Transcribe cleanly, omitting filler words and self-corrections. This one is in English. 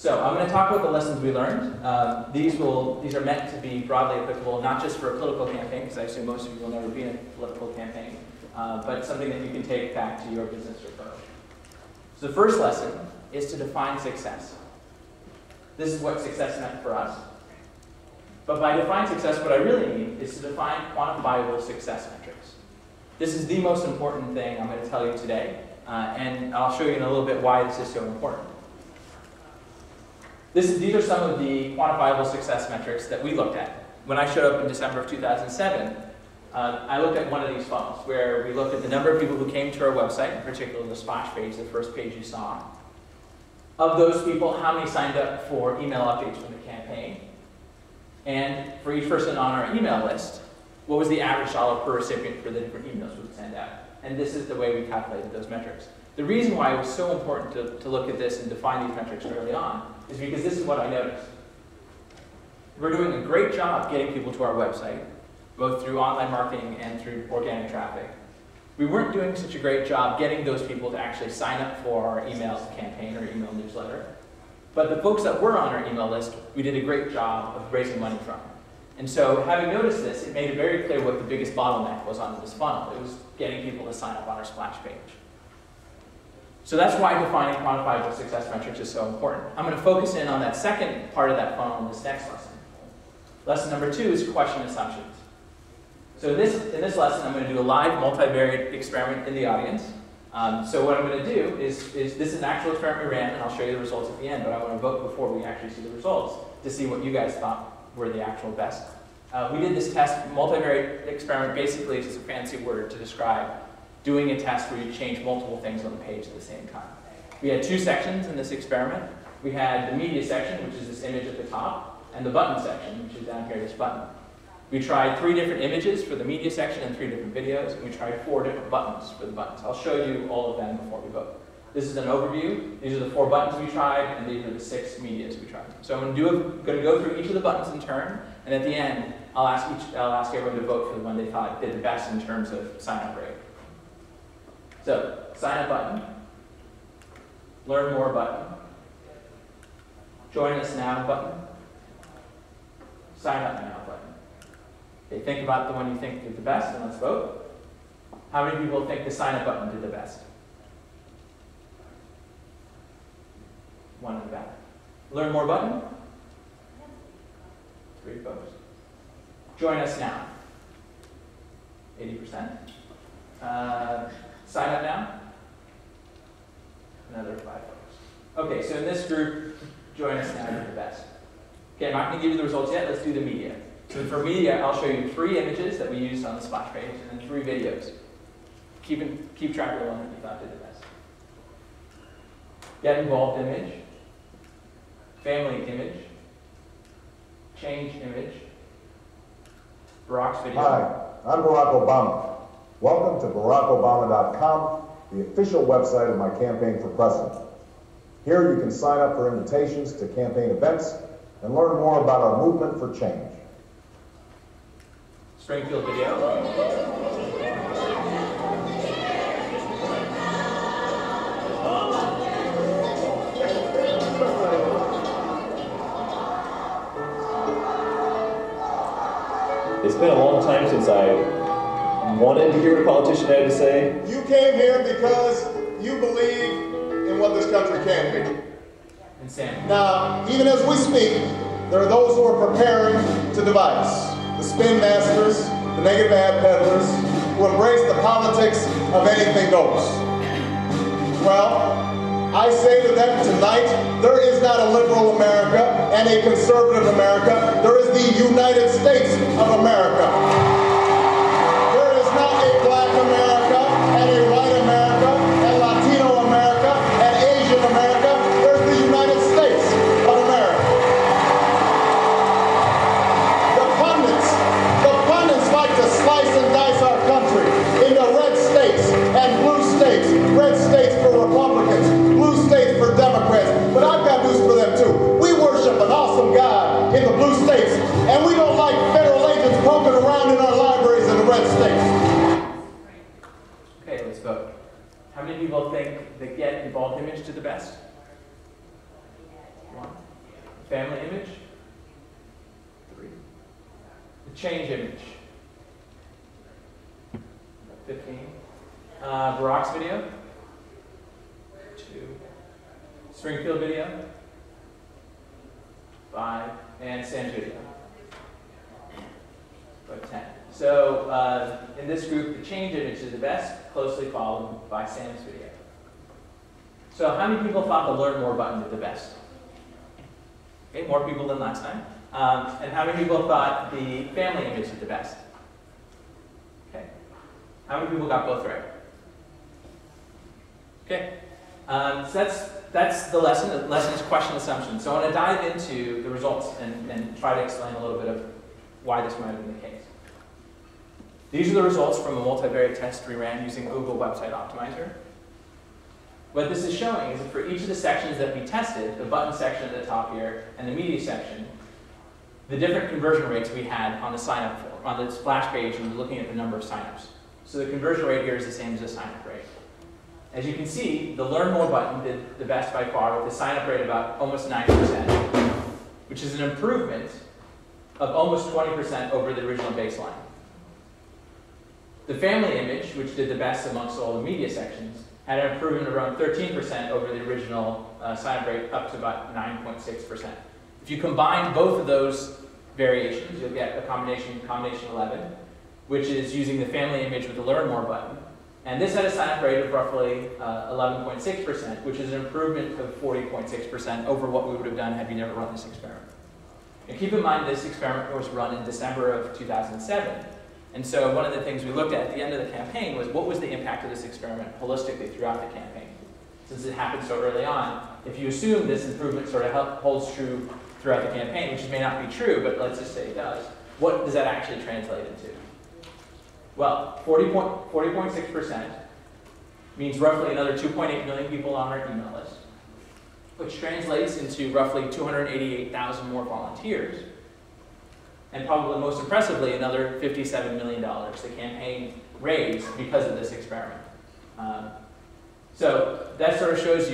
So I'm going to talk about the lessons we learned. These are meant to be broadly applicable, not just for a political campaign, because I assume most of you will never be in a political campaign, but something that you can take back to your business or firm. So the first lesson is to define success. This is what success meant for us. But by define success, what I really mean is to define quantifiable success metrics. This is the most important thing I'm going to tell you today, and I'll show you in a little bit why this is so important. These are some of the quantifiable success metrics that we looked at. When I showed up in December of 2007, I looked at one of these funnels where we looked at the number of people who came to our website, in particular the splash page, the first page you saw. Of those people, how many signed up for email updates from the campaign? And for each person on our email list, what was the average dollar per recipient for the different emails we would send out? And this is the way we calculated those metrics. The reason why it was so important to look at this and define these metrics early on is because this is what I noticed. We're doing a great job getting people to our website, both through online marketing and through organic traffic. We weren't doing such a great job getting those people to actually sign up for our email campaign or email newsletter. But the folks that were on our email list, we did a great job of raising money from. And so having noticed this, it made it very clear what the biggest bottleneck was on this funnel. It was getting people to sign up on our splash page. So that's why defining quantifiable success metrics is so important. I'm going to focus in on that second part of that funnel in this next lesson. Lesson number 2 is question assumptions. So in this lesson, I'm going to do a live multivariate experiment in the audience. So what I'm going to do is this is an actual experiment we ran, and I'll show you the results at the end, but I want to vote before we actually see the results to see what you guys thought were the actual best. We did this test, multivariate experiment, basically is just a fancy word to describe doing a test where you change multiple things on the page at the same time. We had 2 sections in this experiment. We had the media section, which is this image at the top, and the button section, which is down here, this button. We tried 3 different images for the media section and 3 different videos, and we tried 4 different buttons for the buttons. I'll show you all of them before we vote. This is an overview. These are the 4 buttons we tried, and these are the 6 medias we tried. So I'm going to go through each of the buttons in turn, and at the end, I'll ask everyone to vote for the one they thought did the best in terms of sign-up rate. So, sign up button, learn more button, join us now button, sign up now button. Okay, think about the one you think did the best, and let's vote. How many people think the sign up button did the best? 1 in the back. Learn more button? 3 folks. Join us now. 80%. Sign up now? Another 5 folks. Okay, so in this group, join us now did the best. Okay, I'm not going to give you the results yet. Let's do the media. So for media, I'll show you 3 images that we used on the splash page and then 3 videos. Keep track of the one that you thought did the best. Get involved image, family image, change image, Barack's video. Hi, I'm Barack Obama. Welcome to BarackObama.com, the official website of my campaign for president. Here you can sign up for invitations to campaign events and learn more about our movement for change. Springfield video. It's been a long time since I wanted to hear what a politician had to say. You came here because you believe in what this country can be. And Sam. Now, even as we speak, there are those who are preparing to divide us. The spin masters, the negative ad peddlers, who embrace the politics of anything goes. Well, I say to them tonight, there is not a liberal America and a conservative America. There is the United States of America. There is not a black America and a white America and Latino America and Asian America. There's the United States of America. The pundits like to slice and dice our country into red states and blue states. Red states for Republicans, blue states for Democrats. But I've got news for them too. We worship an awesome God in the blue states, and we don't like federal agents poking around in our libraries in the red states. Okay, let's vote. How many people think the get involved image did the best? 1. Family image, 3. The change image, 15. Barack's video, 2. Springfield video, 5. And Sam's video, about 10. So in this group, the change image is the best, closely followed by Sam's video. So how many people thought the Learn More button did the best? Okay, more people than last time. And how many people thought the family image did the best? Okay. How many people got both right? Okay. So that's the lesson. The lesson is question assumption. So I want to dive into the results and try to explain a little bit of why this might have been the case. These are the results from a multivariate test we ran using Google Website Optimizer. What this is showing is that for each of the sections that we tested, the button section at the top here and the media section, the different conversion rates we had on the sign-up form, on the splash page, and looking at the number of sign-ups. So the conversion rate here is the same as the sign-up rate. As you can see, the Learn More button did the best by far with a sign-up rate about almost 90%, which is an improvement of almost 20% over the original baseline. The family image, which did the best amongst all the media sections, had an improvement of around 13% over the original sign-up rate, up to about 9.6%. If you combine both of those variations, you'll get a combination 11, which is using the family image with the Learn More button. And this had a sign-up rate of roughly 11.6%, which is an improvement of 40.6% over what we would have done had we never run this experiment. And keep in mind, this experiment was run in December of 2007. And so one of the things we looked at the end of the campaign was what was the impact of this experiment holistically throughout the campaign. Since it happened so early on, if you assume this improvement sort of holds true throughout the campaign, which may not be true, but let's just say it does, what does that actually translate into? Well, 40.6% means roughly another 2.8 million people on our email list, which translates into roughly 288,000 more volunteers, and probably most impressively, another $57 million the campaign raised because of this experiment. So that sort of shows you